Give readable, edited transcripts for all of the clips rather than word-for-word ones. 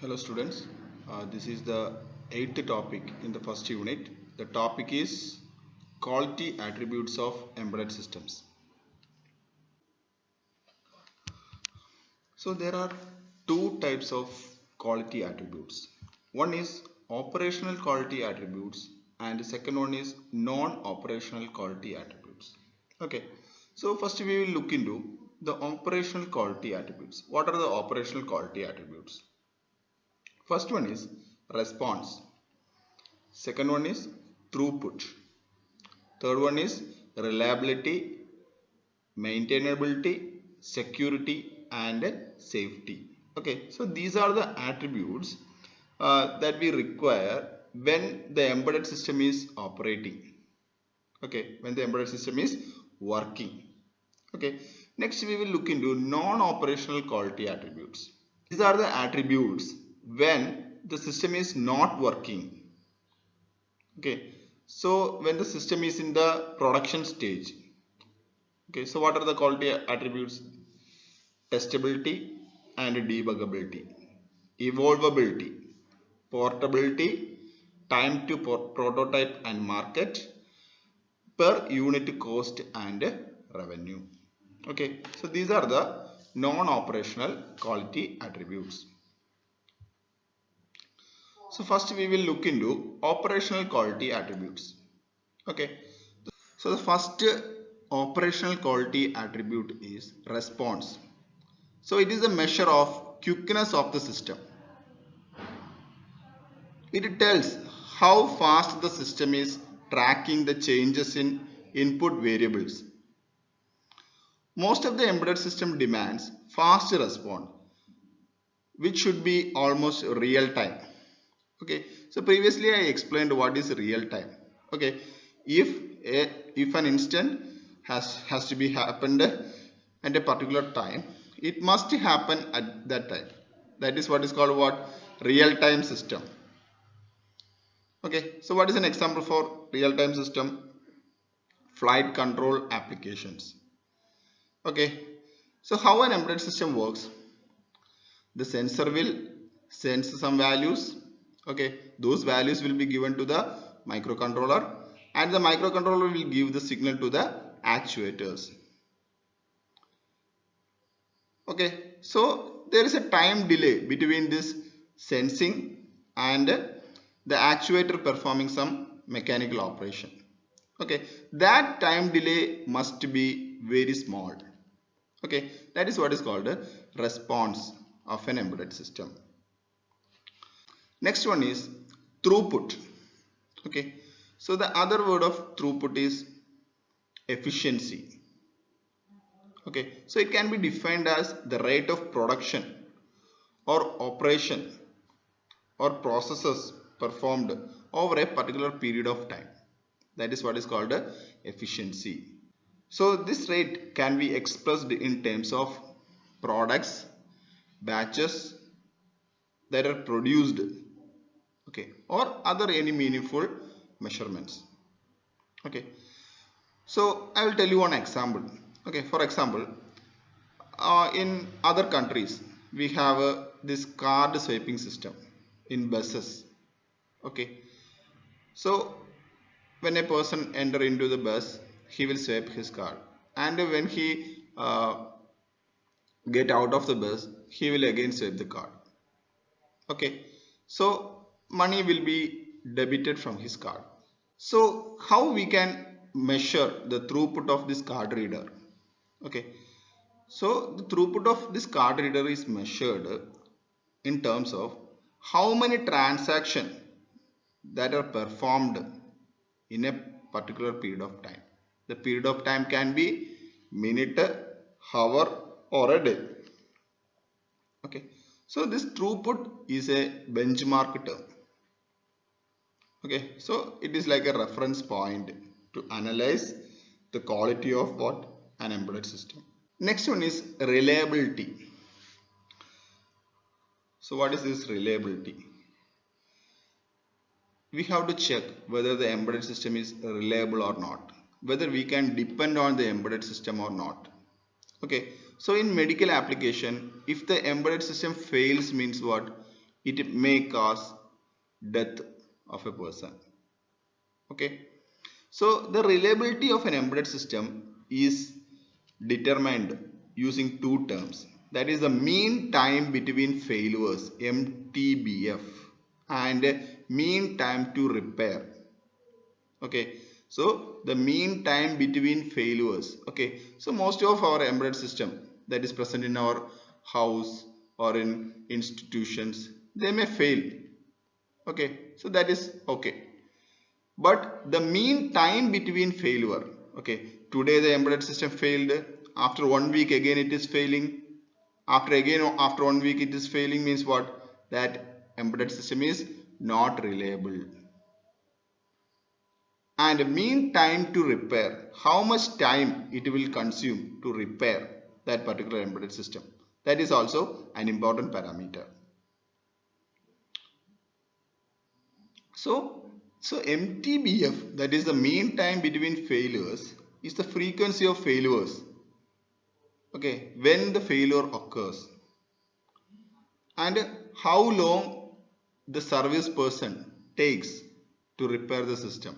Hello students, this is the 8th topic in the first unit. The topic is quality attributes of embedded systems. So there are two types of quality attributes. One is operational quality attributes and the second one is non-operational quality attributes. Okay, so first we will look into the operational quality attributes. What are the operational quality attributes? First one is response. Second one is throughput. Third one is reliability, maintainability, security and safety. Okay, so these are the attributes that we require when the embedded system is operating. Okay, when the embedded system is working. Okay, next we will look into non-operational quality attributes. These are the attributes when the system is not working. Okay, so when the system is in the production stage. Okay, so what are the quality attributes? Testability and debuggability, evolveability, portability, time to prototype and market, per unit cost and revenue. Okay, so these are the non-operational quality attributes. So first we will look into operational quality attributes. Okay, so the first operational quality attribute is response. So it is a measure of quickness of the system. It tells how fast the system is tracking the changes in input variables. Most of the embedded system demands fast response, which should be almost real time. Okay, so previously I explained what is real time. Okay, if an instant has to be happened at a particular time, it must happen at that time. That is what is called what? Real time system. Okay, so what is an example for real time system? Flight control applications. Okay, so how an embedded system works? The sensor will sense some values. Okay, those values will be given to the microcontroller and the microcontroller will give the signal to the actuators. Okay, so there is a time delay between this sensing and the actuator performing some mechanical operation. Okay, that time delay must be very small. Okay, that is what is called a response of an embedded system. Next one is throughput. Okay, so the other word of throughput is efficiency. Okay, so it can be defined as the rate of production or operation or processes performed over a particular period of time. That is what is called efficiency. So this rate can be expressed in terms of products, batches that are produced, okay, or other any meaningful measurements. Okay, so I will tell you one example. Okay, for example, in other countries we have this card swiping system in buses. Okay, so when a person enter into the bus, he will swipe his card, and when he get out of the bus, he will again swipe the card. Okay, so money will be debited from his card. So how we can measure the throughput of this card reader? Okay, so the throughput of this card reader is measured in terms of how many transactions that are performed in a particular period of time. The period of time can be minute, hour or a day. Okay, so this throughput is a benchmark term. Okay, so it is like a reference point to analyze the quality of what? An embedded system. Next one is reliability. So what is this reliability? We have to check whether the embedded system is reliable or not, whether we can depend on the embedded system or not. Okay, so in medical application, if the embedded system fails means what? it may cause death of a person. Okay, so the reliability of an embedded system is determined using two terms, that is the mean time between failures MTBF and mean time to repair. Okay, so the mean time between failures. Okay, so most of our embedded system that is present in our house or in institutions, they may fail. Okay, so that is okay, but the mean time between failure, okay, today the embedded system failed, after 1 week again it is failing, after 1 week it is failing, means what? That embedded system is not reliable. And mean time to repair, how much time it will consume to repair that particular embedded system, that is also an important parameter. So MTBF, that is the mean time between failures, is the frequency of failures, okay, when the failure occurs, and how long the service person takes to repair the system.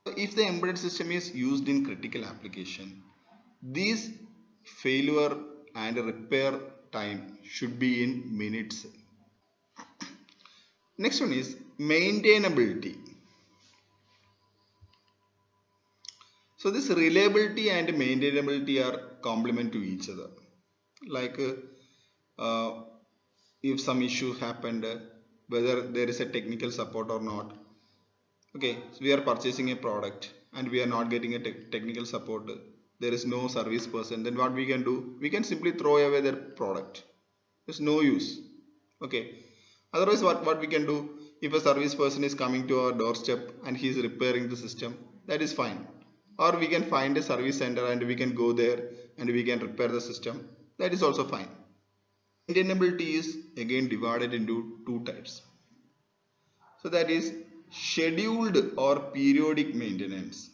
If the embedded system is used in critical application, these failure and repair time should be in minutes. Next one is maintainability. So this reliability and maintainability are complement to each other. Like uh, if some issue happened, whether there is a technical support or not. Okay, so we are purchasing a product and we are not getting a technical support. There is no service person. Then what we can do? We can simply throw away the product. There's no use. Okay. Otherwise, what we can do? If a service person is coming to our doorstep and he is repairing the system, that is fine. Or we can find a service center and we can go there and we can repair the system. That is also fine. Maintainability is again divided into two types. So that is scheduled or periodic maintenance.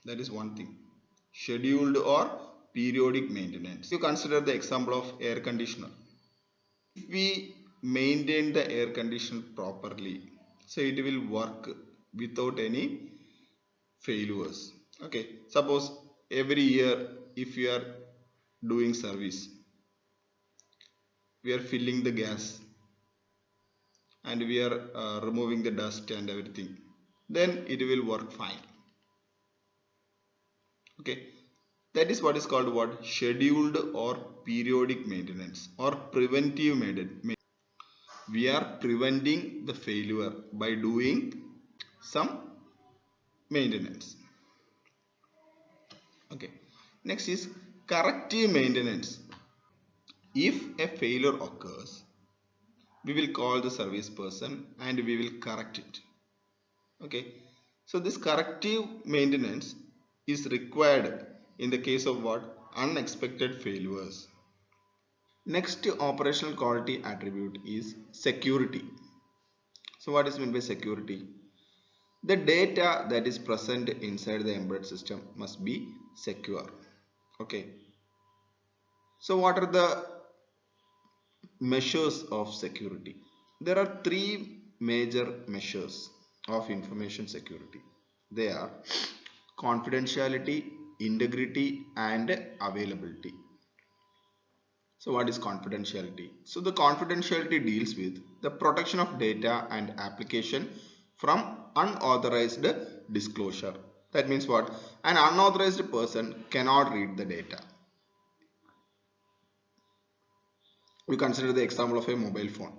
That is one thing. Scheduled or periodic maintenance. You consider the example of air conditioner. If we maintain the air conditioner properly, so it will work without any failures. Okay, suppose every year if we are doing service, we are filling the gas and we are removing the dust and everything, then it will work fine. Okay, that is what is called what? Scheduled or periodic maintenance or preventive maintenance. We are preventing the failure by doing some maintenance. Okay, next is corrective maintenance. If a failure occurs, we will call the service person and we will correct it. Okay, so this corrective maintenance is required in the case of what? Unexpected failures. Next operational quality attribute is security. So what is meant by security? The data that is present inside the embedded system must be secure. Okay, so what are the measures of security? There are three major measures of information security. They are confidentiality, integrity and availability. So what is confidentiality? So the confidentiality deals with the protection of data and application from unauthorized disclosure. That means what? An unauthorized person cannot read the data. We consider the example of a mobile phone.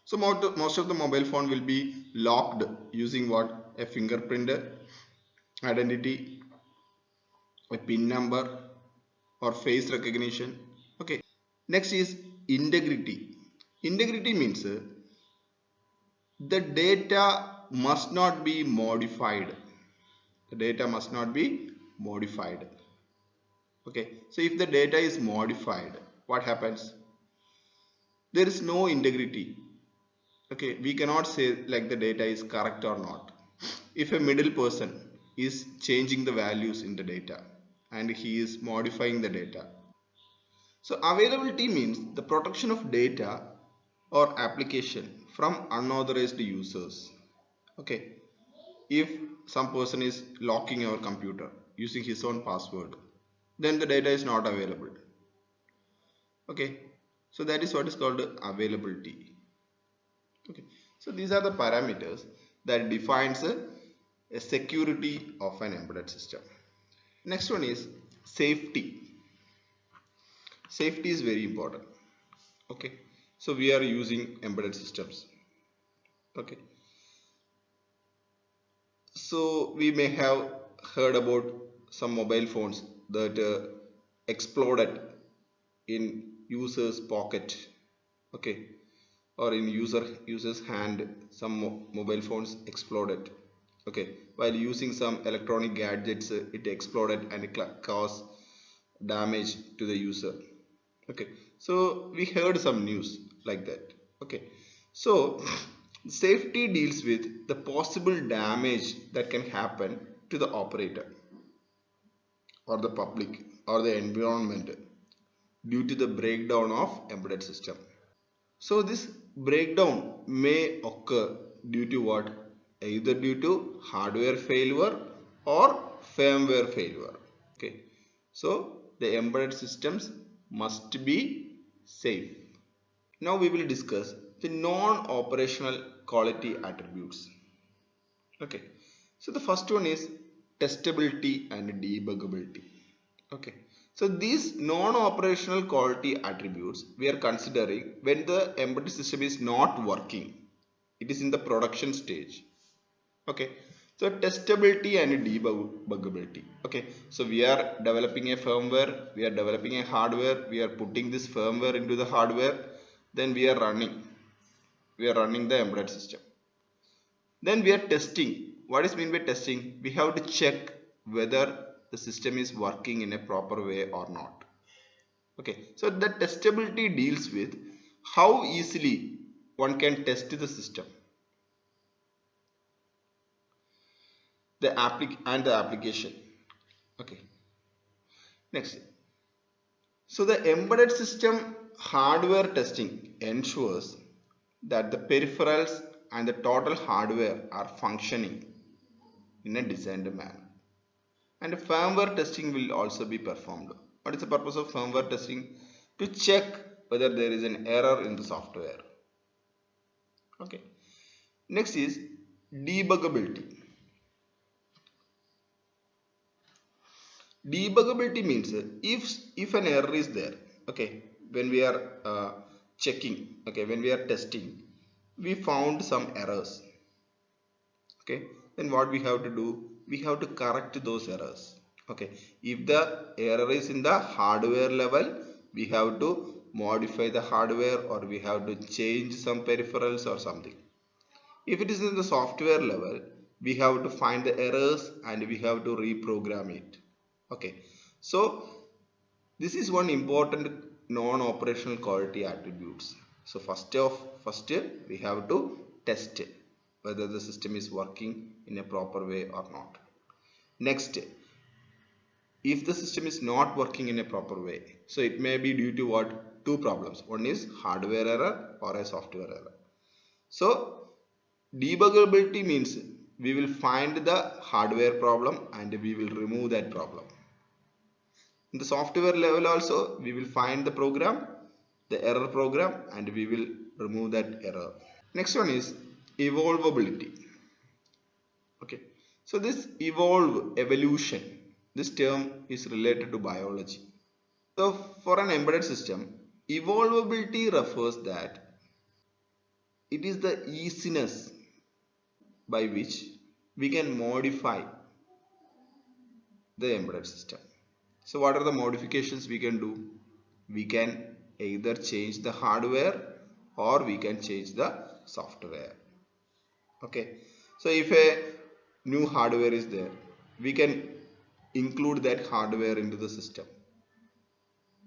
So most of the mobile phone will be locked using what? A fingerprint identity, a PIN number or face recognition. Okay. Next is integrity. Integrity means the data must not be modified. The data must not be modified. Okay. So if the data is modified, what happens? There is no integrity. Okay, we cannot say like the data is correct or not. If a middle person is changing the values in the data and he is modifying the data. So availability means the protection of data or application from unauthorized users. Okay, if some person is locking your computer using his own password, then the data is not available. Okay, so that is what is called availability. Okay, so these are the parameters that defines a security of an embedded system. Next one is safety. Safety is very important. Okay, so we are using embedded systems. Okay, so we may have heard about some mobile phones that exploded in user's pocket. Okay, or in user's hand, some mobile phones exploded. Okay, while using some electronic gadgets, it exploded and it caused damage to the user. Okay, so we heard some news like that. Okay, so safety deals with the possible damage that can happen to the operator or the public or the environment due to the breakdown of embedded system. So this breakdown may occur due to what? Either due to hardware failure or firmware failure. Okay, so the embedded systems must be safe. Now we will discuss the non-operational quality attributes. Okay, so the first one is testability and debuggability. Okay, so these non-operational quality attributes we are considering when the embedded system is not working. It is in the production stage. Okay, so testability and debuggability. Okay, so we are developing a firmware, we are developing a hardware, we are putting this firmware into the hardware, then we are running the embedded system. Then we are testing. What is mean by testing? We have to check whether the system is working in a proper way or not. Okay, so the testability deals with how easily one can test the system, the application. Okay, next. So the embedded system hardware testing ensures that the peripherals and the total hardware are functioning in a designed manner. And firmware testing will also be performed. What is the purpose of firmware testing? To check whether there is an error in the software. Okay. Next is debuggability. Debuggability means if an error is there, okay, when we are checking, okay, when we are testing, we found some errors. Okay, then what we have to do? We have to correct those errors. Okay, if the error is in the hardware level, we have to modify the hardware or we have to change some peripherals or something. If it is in the software level, we have to find the errors and we have to reprogram it. Okay, so this is one important non-operational quality attributes. So first we have to test whether the system is working in a proper way or not. Next, if the system is not working in a proper way, so it may be due to what? Two problems. One is hardware error or a software error. So debuggability means we will find the hardware problem and we will remove that problem. In the software level also, we will find the program, the error program, and we will remove that error. Next one is evolveability. Okay, so this evolution, this term is related to biology. So for an embedded system, evolveability refers that it is the easiness by which we can modify the embedded system. So what are the modifications we can do? We can either change the hardware or we can change the software. Okay, so if a new hardware is there, we can include that hardware into the system.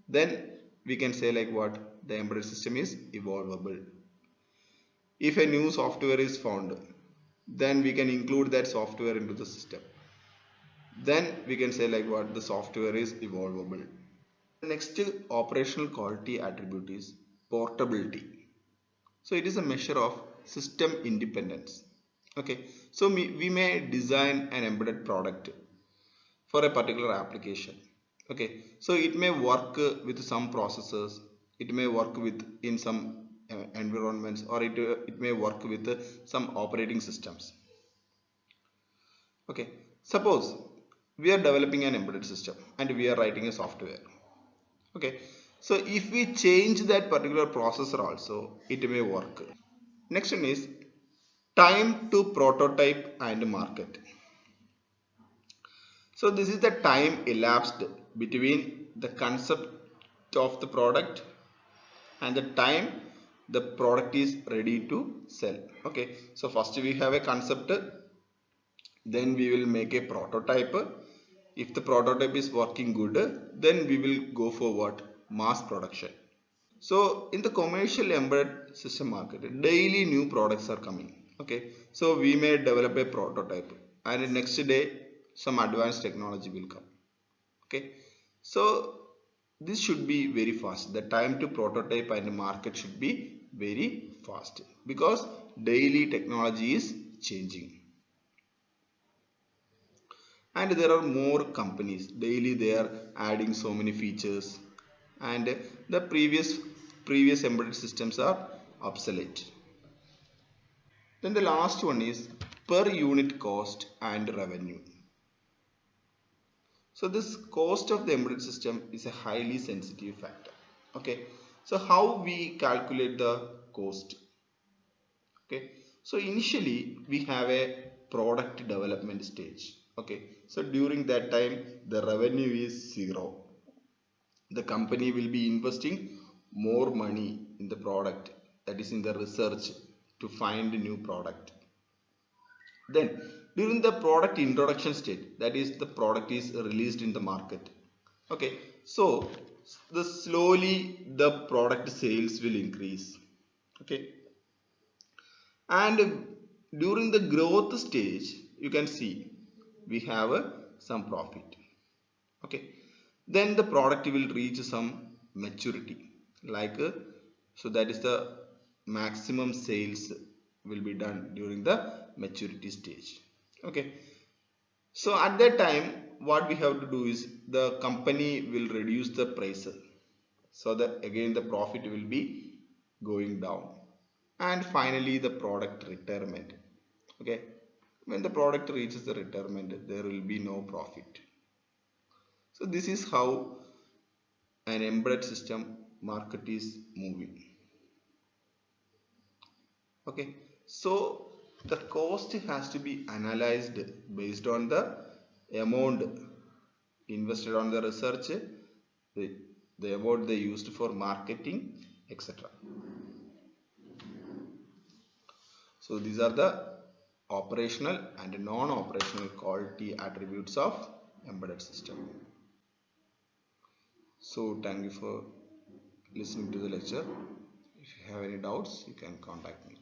Then we can say like what? The embedded system is evolvable. If a new software is found, then we can include that software into the system. Then we can say like what? The software is evolvable. The next operational quality attribute is portability. So it is a measure of system independence. Okay, so we may design an embedded product for a particular application. Okay, so it may work with some processors, it may work with in some environments, or it may work with some operating systems. Okay, suppose we are developing an embedded system and we are writing a software. Okay, so if we change that particular processor also, it may work. Next one is time to prototype and market. So this is the time elapsed between the concept of the product and the time the product is ready to sell. Okay, so first we have a concept, then we will make a prototype. If the prototype is working good, then we will go for what? Mass production. So in the commercial embedded system market, daily new products are coming. Okay, so we may develop a prototype and next day some advanced technology will come. Okay, so this should be very fast. The time to prototype and market should be very fast because daily technology is changing. And there are more companies daily, they are adding so many features, and the previous embedded systems are obsolete. Then the last one is per unit cost and revenue. So this cost of the embedded system is a highly sensitive factor. Okay, so how we calculate the cost? Okay, so initially we have a product development stage. Okay, so during that time the revenue is zero. The company will be investing more money in the product, that is in the research to find a new product. Then during the product introduction stage, that is the product is released in the market. Okay, so the slowly the product sales will increase. Okay, and during the growth stage you can see we have some profit. Okay, then the product will reach some maturity, like so that is the maximum sales will be done during the maturity stage. Okay, so at that time what we have to do is the company will reduce the price, so that again the profit will be going down. And finally the product retirement. Okay, when the product reaches the retirement there will be no profit. So this is how an embedded system market is moving. Okay, so the cost has to be analyzed based on the amount invested on the research, the amount they used for marketing, etc. So these are the operational and non-operational quality attributes of embedded system. So thank you for listening to the lecture. If you have any doubts, you can contact me.